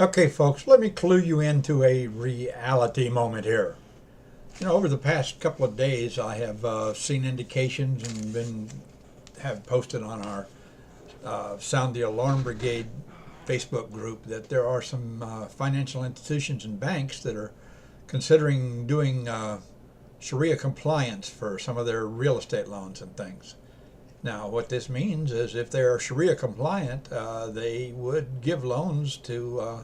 Okay, folks, let me clue you into a reality moment here. Over the past couple of days, I have seen indications and have posted on our Sound the Alarm Brigade Facebook group that there are some financial institutions and banks that are considering doing Sharia compliance for some of their real estate loans and things. Now, what this means is if they're Sharia compliant, they would give loans to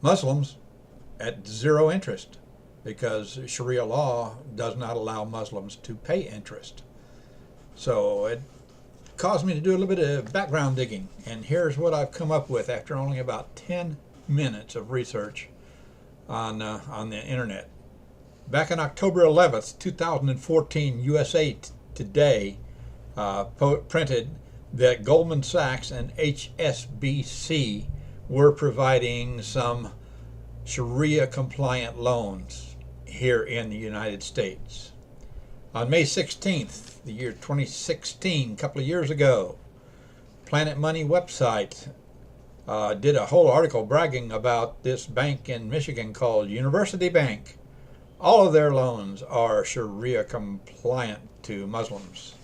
Muslims at zero interest, because Sharia law does not allow Muslims to pay interest. So it caused me to do a little bit of background digging, and here's what I've come up with after only about 10 minutes of research on the internet. Back on October 11th, 2014, USA Today printed that Goldman Sachs and HSBC were providing some Sharia compliant loans here in the United States. On May 16th, the year 2016, a couple of years ago, Planet Money website did a whole article bragging about this bank in Michigan called University Bank. All of their loans are Sharia compliant to Muslims.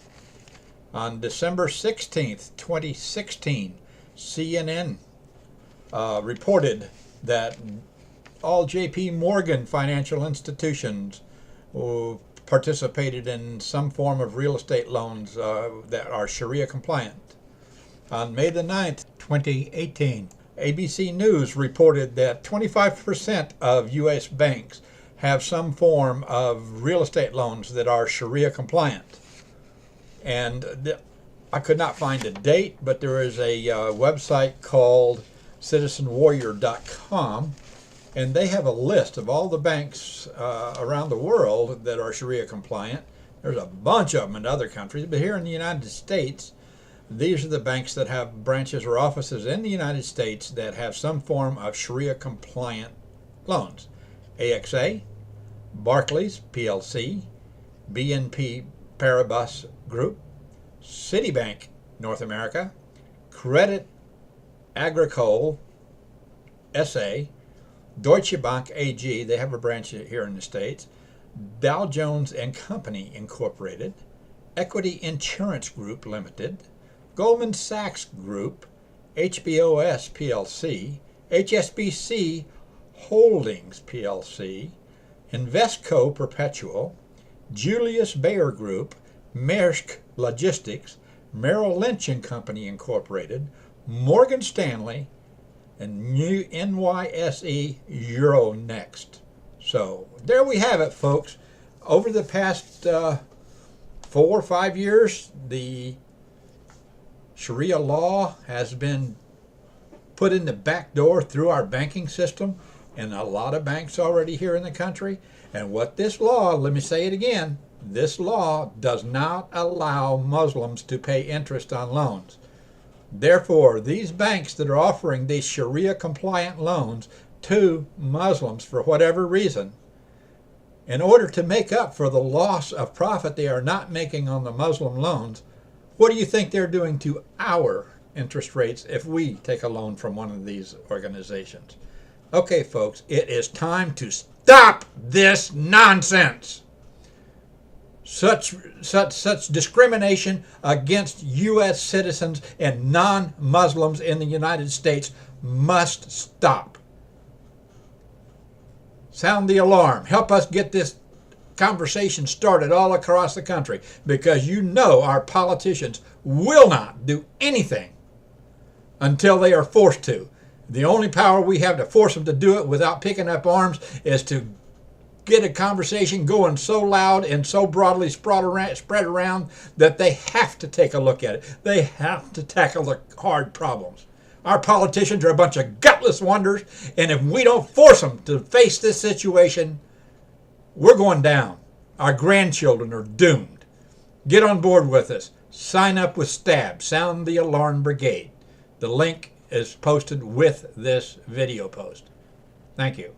On December 16th, 2016, CNN reported that all J.P. Morgan financial institutions participated in some form of real estate loans that are Sharia compliant. On May the 9th, 2018, ABC News reported that 25% of U.S. banks have some form of real estate loans that are Sharia compliant. And I could not find a date, but there is a website called citizenwarrior.com, and they have a list of all the banks around the world that are Sharia compliant. There's a bunch of them in other countries, but here in the United States, these are the banks that have branches or offices in the United States that have some form of Sharia compliant loans. AXA, Barclays PLC, BNP Paribas Group, Citibank North America, Credit Agricole SA, Deutsche Bank AG, they have a branch here in the States, Dow Jones and Company Incorporated, Equity Insurance Group Limited, Goldman Sachs Group, HBOS PLC, HSBC Holdings PLC, Investco Perpetual, Julius Baer Group, Maersk Logistics, Merrill Lynch and Company Incorporated, Morgan Stanley, and NYSE Euronext. So there we have it, folks. Over the past 4 or 5 years, the Sharia law has been put in the back door through our banking system, and a lot of banks already here in the country. And what this law, let me say it again, this law does not allow Muslims to pay interest on loans. Therefore, these banks that are offering these Sharia compliant loans to Muslims for whatever reason, in order to make up for the loss of profit they are not making on the Muslim loans, what do you think they're doing to our interest rates if we take a loan from one of these organizations? Okay, folks, it is time to stop this nonsense. Such discrimination against U.S. citizens and non-Muslims in the United States must stop. Sound the alarm. Help us get this conversation started all across the country, because you know our politicians will not do anything until they are forced to. The only power we have to force them to do it without picking up arms is to get a conversation going so loud and so broadly spread around that they have to take a look at it. They have to tackle the hard problems. Our politicians are a bunch of gutless wonders, and if we don't force them to face this situation, we're going down. Our grandchildren are doomed. Get on board with us. Sign up with STAB, Sound the Alarm Brigade. The link is posted with this video post. Thank you.